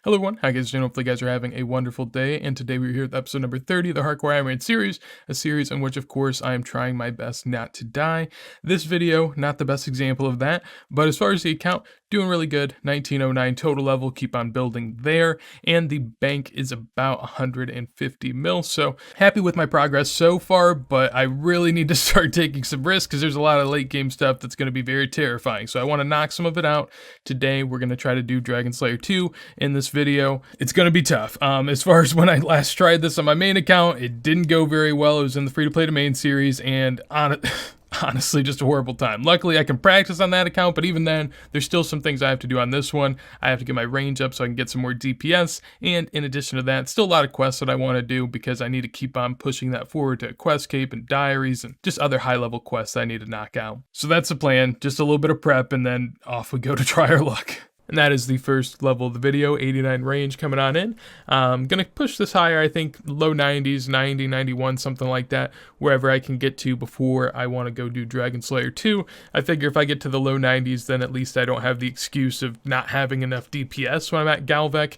Hello everyone, how you guys doing? Hopefully you guys are having a wonderful day, and today we're here with episode number 30 of the Hardcore Ironman series, a series in which of course I am trying my best not to die. This video, not the best example of that, but as far as the account, doing really good, 1909 total level, keep on building there, and the bank is about 150 mil, so happy with my progress so far, but I really need to start taking some risks because there's a lot of late game stuff that's going to be very terrifying, so I want to knock some of it out. Today we're going to try to do Dragon Slayer 2 in this video. It's going to be tough. As far as when I last tried this on my main account, it didn't go very well. It was in the free-to-play to main series, and honestly, just a horrible time. Luckily, I can practice on that account, but even then, there's still some things I have to do on this one. I have to get my range up so I can get some more DPS, and in addition to that, still a lot of quests that I want to do because I need to keep on pushing that forward to Quest Cape and Diaries and just other high-level quests I need to knock out. So that's the plan, just a little bit of prep, and then off we go to try our luck. And that is the first level of the video, 89 range coming on in. I'm going to push this higher, I think low 90s, 90, 91, something like that, wherever I can get to before I want to go do Dragon Slayer 2. I figure if I get to the low 90s, then at least I don't have the excuse of not having enough DPS when I'm at Galvek.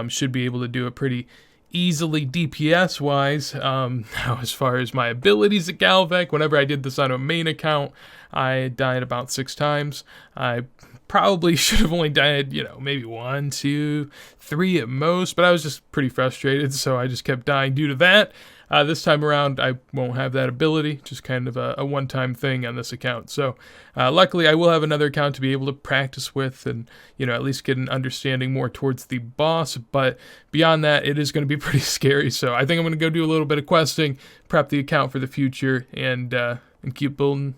Should be able to do it pretty easily DPS wise. Now as far as my abilities at Galvek, whenever I did this on a main account, I died about 6 times. I probably should have only died, maybe 1, 2, 3 at most, but I was just pretty frustrated, so I just kept dying due to that. This time around, I won't have that ability, just kind of a one-time thing on this account. So luckily, I will have another account to be able to practice with and, at least get an understanding more towards the boss. But beyond that, it is going to be pretty scary. So I think I'm going to go do a little bit of questing, prep the account for the future, and keep building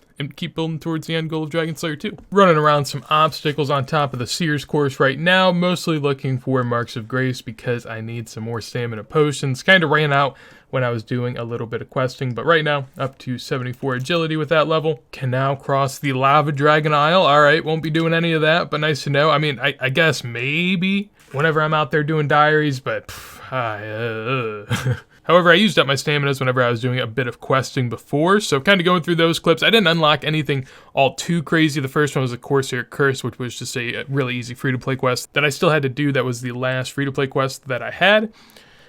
towards the end goal of Dragon Slayer 2. Running around some obstacles on top of the Seers course right now, mostly looking for Marks of Grace because I need some more stamina potions. Kind of ran out when I was doing a little bit of questing, but right now up to 74 agility with that level. Can now cross the Lava Dragon Isle. Alright, won't be doing any of that, but nice to know. I mean, I guess maybe whenever I'm out there doing diaries, but however, I used up my staminas whenever I was doing a bit of questing before, so kind of going through those clips. I didn't unlock anything all too crazy. The first one was a Corsair Curse, which was just a really easy free-to-play quest that I still had to do. That was the last free-to-play quest that I had.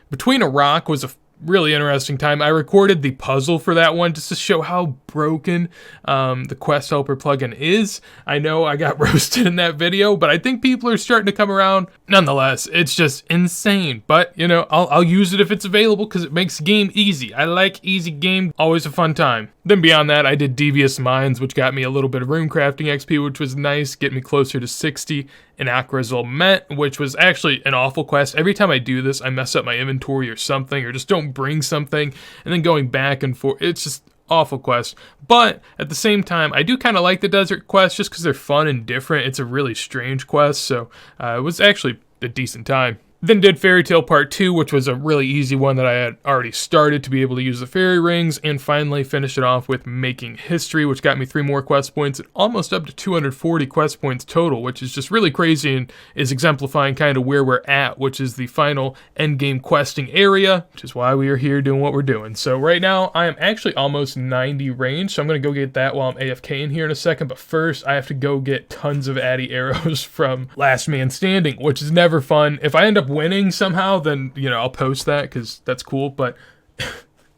Between a Rock was a really interesting time. I recorded the puzzle for that one just to show how broken the Quest Helper plugin is. I know I got roasted in that video, but I think people are starting to come around. Nonetheless, it's just insane. But, I'll use it if it's available because it makes the game easy. I like easy game, always a fun time. Then beyond that, I did Devious Mines, which got me a little bit of runecrafting XP, which was nice, get me closer to 60. An Akra's Lament, which was actually an awful quest. Every time I do this, I mess up my inventory or something, or just don't bring something, and then going back and forth, it's just awful quest. But at the same time, I do kind of like the desert quests just because they're fun and different. It's a really strange quest, so it was actually a decent time. Then did Fairy Tale Part 2, which was a really easy one that I had already started to be able to use the fairy rings, and finally finished it off with Making History, which got me 3 more quest points, and almost up to 240 quest points total, which is just really crazy and is exemplifying kind of where we're at, which is the final endgame questing area, which is why we are here doing what we're doing. So right now, I am actually almost 90 range, so I'm going to go get that while I'm AFK in here in a second, but first, I have to go get tons of Addy arrows from Last Man Standing, which is never fun. If I end up winning somehow, then I'll post that because that's cool, but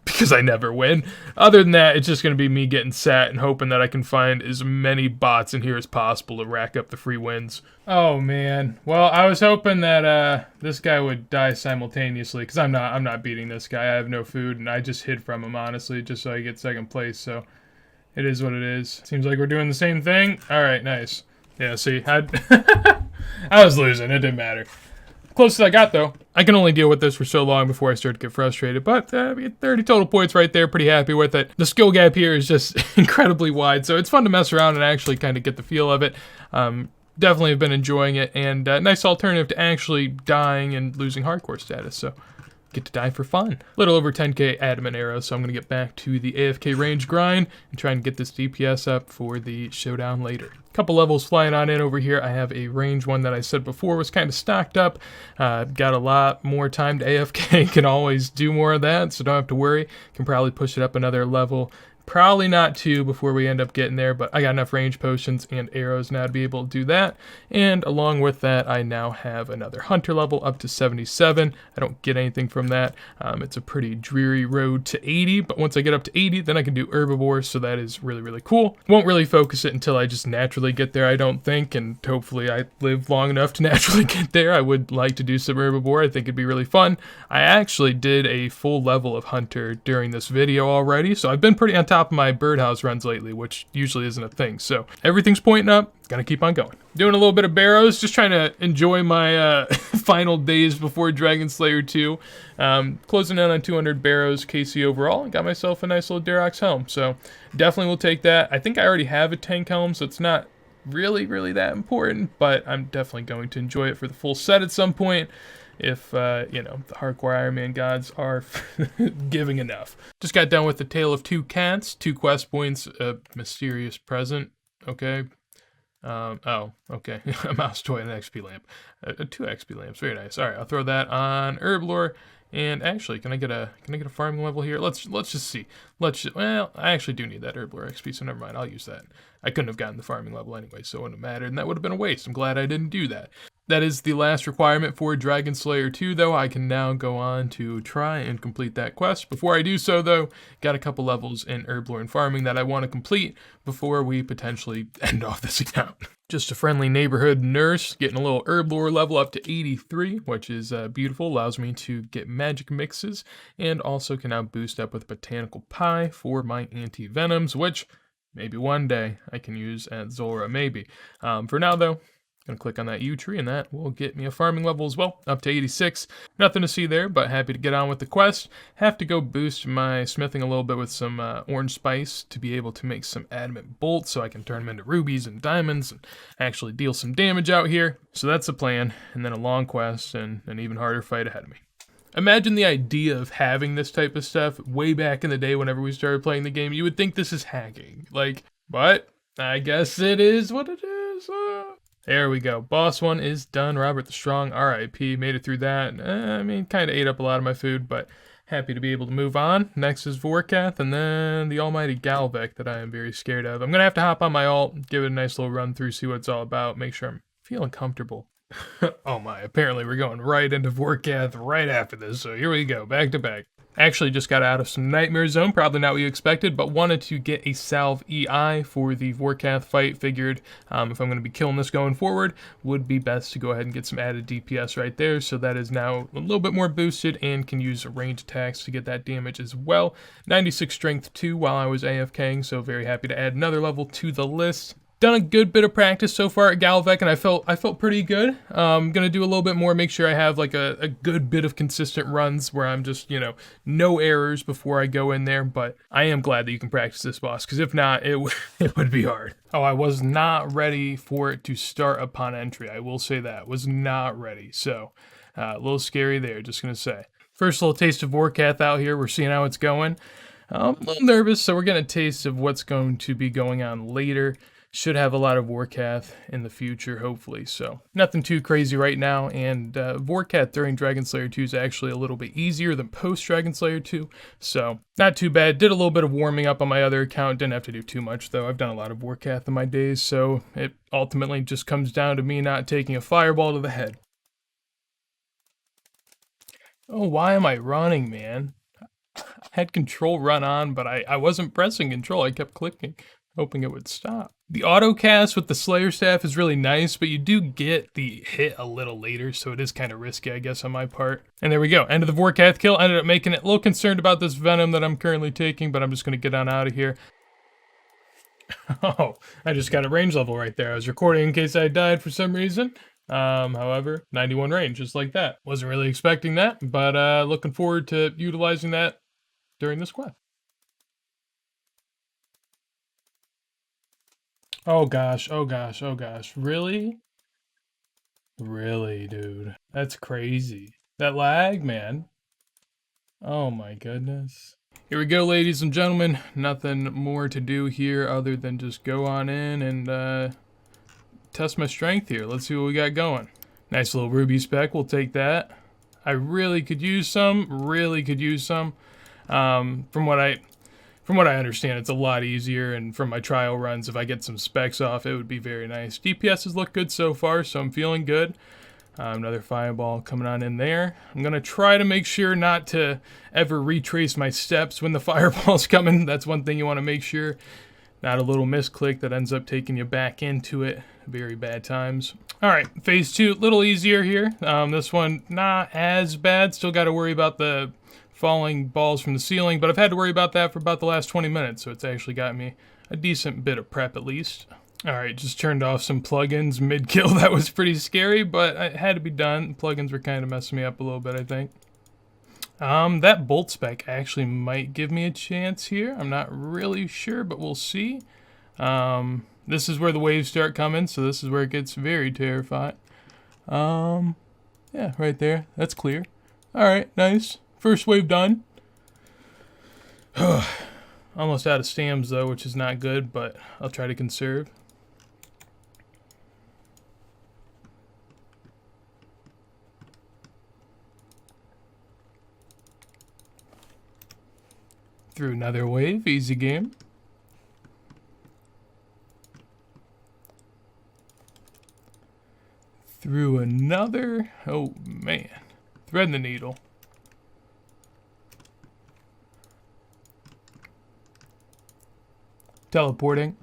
because I never win. Other than that, it's just going to be me getting sat and hoping that I can find as many bots in here as possible to rack up the free wins. Oh man, well I was hoping that this guy would die simultaneously because I'm not beating this guy. I have no food and I just hid from him honestly just so I get second place, so it is what it is. Seems like we're doing the same thing. Alright, nice. Yeah, see, I was losing, it didn't matter. Closest I got, though. I can only deal with this for so long before I start to get frustrated, but 30 total points right there, pretty happy with it. The skill gap here is just incredibly wide, so it's fun to mess around and actually kind of get the feel of it. Definitely have been enjoying it, and nice alternative to actually dying and losing hardcore status, so get to die for fun. A little over 10k adamant arrows, so I'm going to get back to the AFK range grind and try and get this DPS up for the showdown later. Couple levels flying on in over here. I have a range one that I said before was kind of stocked up. Got a lot more time to AFK, can always do more of that, so don't have to worry. Can probably push it up another level Probably not 2 before we end up getting there, but I got enough range potions and arrows now to be able to do that. And along with that, I now have another hunter level up to 77. I don't get anything from that. It's a pretty dreary road to 80, but once I get up to 80, then I can do herbivore, so that is really, really cool. Won't really focus it until I just naturally get there, I don't think, and hopefully I live long enough to naturally get there. I would like to do some herbivore. I think it'd be really fun. I actually did a full level of hunter during this video already, so I've been pretty on top of my birdhouse runs lately, which usually isn't a thing. So everything's pointing up. Gonna keep on going. Doing a little bit of Barrows, just trying to enjoy my final days before Dragon Slayer 2. Closing in on 200 Barrows KC overall, and got myself a nice little Durox helm. So definitely will take that. I think I already have a tank helm, so it's not really that important, but I'm definitely going to enjoy it for the full set at some point. If, you know, the hardcore Iron Man gods are giving enough. Just got done with the Tale of Two Cats, 2 quest points, a mysterious present, okay. Oh, okay, a mouse toy and an XP lamp. 2 XP lamps, very nice. All right, I'll throw that on Herblore. And actually, can I get a farming level here? Let's just see. Well, I actually do need that Herblore XP, so never mind, I'll use that. I couldn't have gotten the farming level anyway, so it wouldn't have mattered, and that would have been a waste. I'm glad I didn't do that. That is the last requirement for Dragon Slayer 2, though. I can now go on to try and complete that quest. Before I do so, though, got a couple levels in Herblore and farming that I want to complete before we potentially end off this account. Just a friendly neighborhood nurse, getting a little Herblore level up to 83, which is beautiful. Allows me to get magic mixes, and also can now boost up with Botanical Pie for my anti-venoms, which maybe one day I can use at Zora, maybe. For now, though, gonna click on that yew tree, and that will get me a farming level as well, up to 86. Nothing to see there, but happy to get on with the quest. Have to go boost my smithing a little bit with some orange spice to be able to make some adamant bolts so I can turn them into rubies and diamonds and actually deal some damage out here. So that's the plan, and then a long quest and an even harder fight ahead of me. Imagine the idea of having this type of stuff way back in the day whenever we started playing the game. You would think this is hacking. Like, but I guess it is what it is. There we go. Boss 1 is done. Robert the Strong, RIP, made it through that. I mean, kind of ate up a lot of my food, but happy to be able to move on. Next is Vorkath, and then the almighty Galvek that I am very scared of. I'm going to have to hop on my alt, give it a nice little run through, see what it's all about, make sure I'm feeling comfortable. Oh my, apparently we're going right into Vorkath right after this, so here we go, back to back. Actually just got out of some Nightmare Zone, probably not what you expected, but wanted to get a Salve EI for the Vorkath fight. Figured if I'm going to be killing this going forward, would be best to go ahead and get some added DPS right there, so that is now a little bit more boosted and can use range attacks to get that damage as well. 96 strength 2 while I was AFKing, so very happy to add another level to the list. Done a good bit of practice so far at Galvek, and I felt pretty good. I'm gonna do a little bit more, make sure I have like a good bit of consistent runs where I'm just, you know, no errors before I go in there, but I am glad that you can practice this boss, because if not, it would be hard. Oh, I was not ready for it to start upon entry. I will say that. Was not ready, so a little scary there, just gonna say. First little taste of Vorkath out here. We're seeing how it's going. I'm a little nervous, so we're getting a taste of what's going to be going on later. Should have a lot of Vorkath in the future, hopefully. So nothing too crazy right now. And Vorkath during Dragon Slayer 2 is actually a little bit easier than post Dragon Slayer 2. So not too bad. Did a little bit of warming up on my other account. Didn't have to do too much though. I've done a lot of Vorkath in my days. So it ultimately just comes down to me not taking a fireball to the head. Oh, why am I running, man? I had control run on, but I wasn't pressing control. I kept clicking, hoping it would stop. The auto cast with the Slayer Staff is really nice, but you do get the hit a little later, so it is kind of risky, I guess, on my part. And there we go. End of the Vorkath kill. Ended up making it. A little concerned about this Venom that I'm currently taking, but I'm just going to get on out of here. Oh, I just got a range level right there. I was recording in case I died for some reason. However, 91 range, just like that. Wasn't really expecting that, but looking forward to utilizing that during this quest. Oh gosh, oh gosh, oh gosh. Really? Really, dude. That's crazy. That lag, man. Oh my goodness. Here we go, ladies and gentlemen. Nothing more to do here other than just go on in and test my strength here. Let's see what we got going. Nice little ruby spec, we'll take that. I really could use some, From from what I understand, it's a lot easier, and from my trial runs, if I get some specs off, it would be very nice. DPS has looked good so far, so I'm feeling good. Another fireball coming on in there. I'm going to try to make sure not to ever retrace my steps when the fireball's coming. That's one thing you want to make sure. Not a little misclick that ends up taking you back into it. Very bad times. Alright, phase 2, a little easier here. This one, not as bad. Still got to worry about the falling balls from the ceiling, but I've had to worry about that for about the last 20 minutes, so it's actually got me a decent bit of prep at least. Alright, just turned off some plugins mid-kill. That was pretty scary, but it had to be done. Plugins were kind of messing me up a little bit, I think. That bolt spec actually might give me a chance here. I'm not really sure, but we'll see. This is where the waves start coming, so this is where it gets very terrifying. Yeah, right there. That's clear. Alright, nice. First wave done. Almost out of stams, though, which is not good, but I'll try to conserve. Through another wave, easy game. Through another, oh man, threading the needle. Teleporting.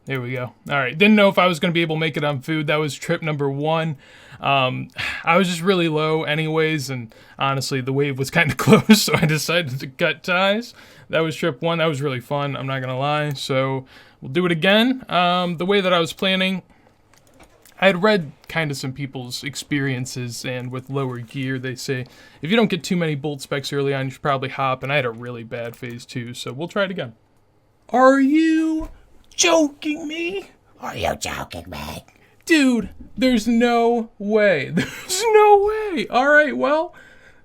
There we go. All right, didn't know if I was going to be able to make it on food. That was trip number 1. I was just really low anyways, and honestly, the wave was kind of close, so I decided to cut ties. That was trip 1. That was really fun, I'm not going to lie, so we'll do it again. The way that I was planning, I had read kind of some people's experiences, and with lower gear, they say, if you don't get too many bolt specs early on, you should probably hop, and I had a really bad phase 2, so we'll try it again. Are you joking me? Are you joking me? Dude, there's no way. There's no way. All right, well,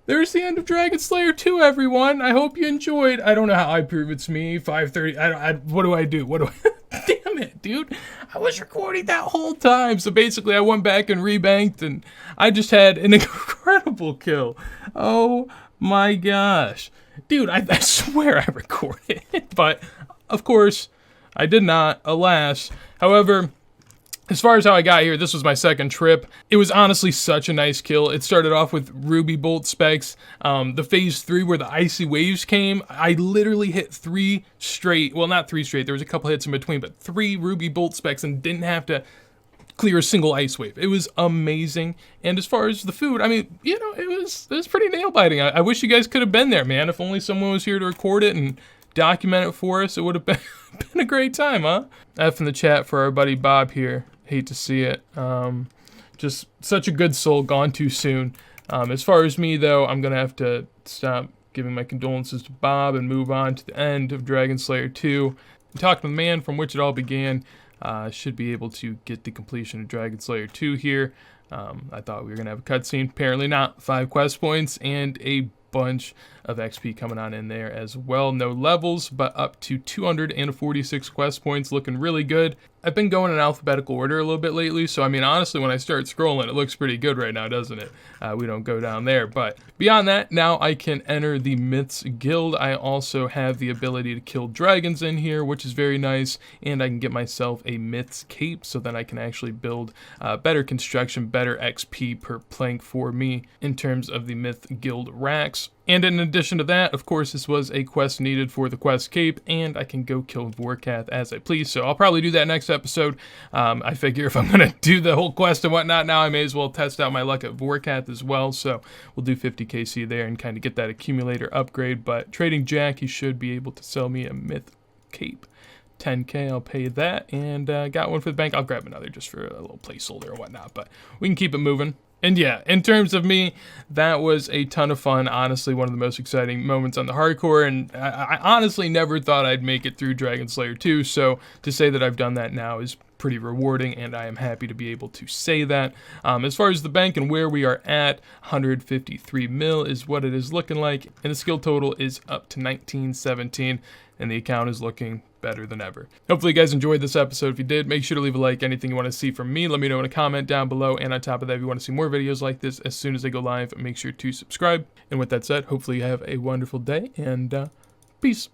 there's the end of Dragon Slayer 2, everyone. I hope you enjoyed. I don't know how I prove it's me. 5:30. What do I do? Damn it, dude. I was recording that whole time. So basically, I went back and rebanked, and I just had an incredible kill. Oh my gosh. Dude, I swear I recorded it. But, of course, I did not, alas. However, as far as how I got here, this was my second trip. It was honestly such a nice kill. It started off with Ruby Bolt specs. The phase 3 where the icy waves came, I literally hit 3 straight, well not 3 straight, there was a couple hits in between, but 3 Ruby Bolt specs and didn't have to clear a single ice wave. It was amazing. And as far as the food, I mean, you know, it was pretty nail biting. I wish you guys could have been there, man. If only someone was here to record it and document it for us, it would have been a great time, huh? F in the chat for our buddy Bob here. Hate to see it. Just such a good soul gone too soon. As far as me, though, I'm going to have to stop giving my condolences to Bob and move on to the end of Dragon Slayer 2. And talking to the man from which it all began, should be able to get the completion of Dragon Slayer 2 here. I thought we were going to have a cutscene. Apparently not. 5 quest points and a bunch of XP coming on in there as well. No levels, but up to 246 quest points, looking really good. I've been going in alphabetical order a little bit lately, so I mean, honestly, when I start scrolling, it looks pretty good right now, doesn't it? We don't go down there, but beyond that, now I can enter the Myths Guild. I also have the ability to kill dragons in here, which is very nice, and I can get myself a Myths Cape, so then I can actually build better construction, better XP per plank for me in terms of the Myth Guild racks. And in addition to that, of course, this was a quest needed for the quest cape, and I can go kill Vorkath as I please. So I'll probably do that next episode. I figure if I'm going to do the whole quest and whatnot now, I may as well test out my luck at Vorkath as well. So we'll do 50 KC there and kind of get that accumulator upgrade. But trading Jack, he should be able to sell me a Myth Cape. 10k, I'll pay that, and got one for the bank. I'll grab another just for a little placeholder or whatnot, but we can keep it moving. And yeah, in terms of me, that was a ton of fun. Honestly, one of the most exciting moments on the hardcore, and I honestly never thought I'd make it through Dragon Slayer 2, so to say that I've done that now is pretty rewarding, and I am happy to be able to say that. As far as the bank and where we are at, 153 mil is what it is looking like, and the skill total is up to 1917, and the account is looking better than ever. Hopefully you guys enjoyed this episode. If you did, make sure to leave a like. Anything you want to see from me, let me know in a comment down below. And on top of that, if you want to see more videos like this as soon as they go live, make sure to subscribe. And with that said, hopefully you have a wonderful day, and peace.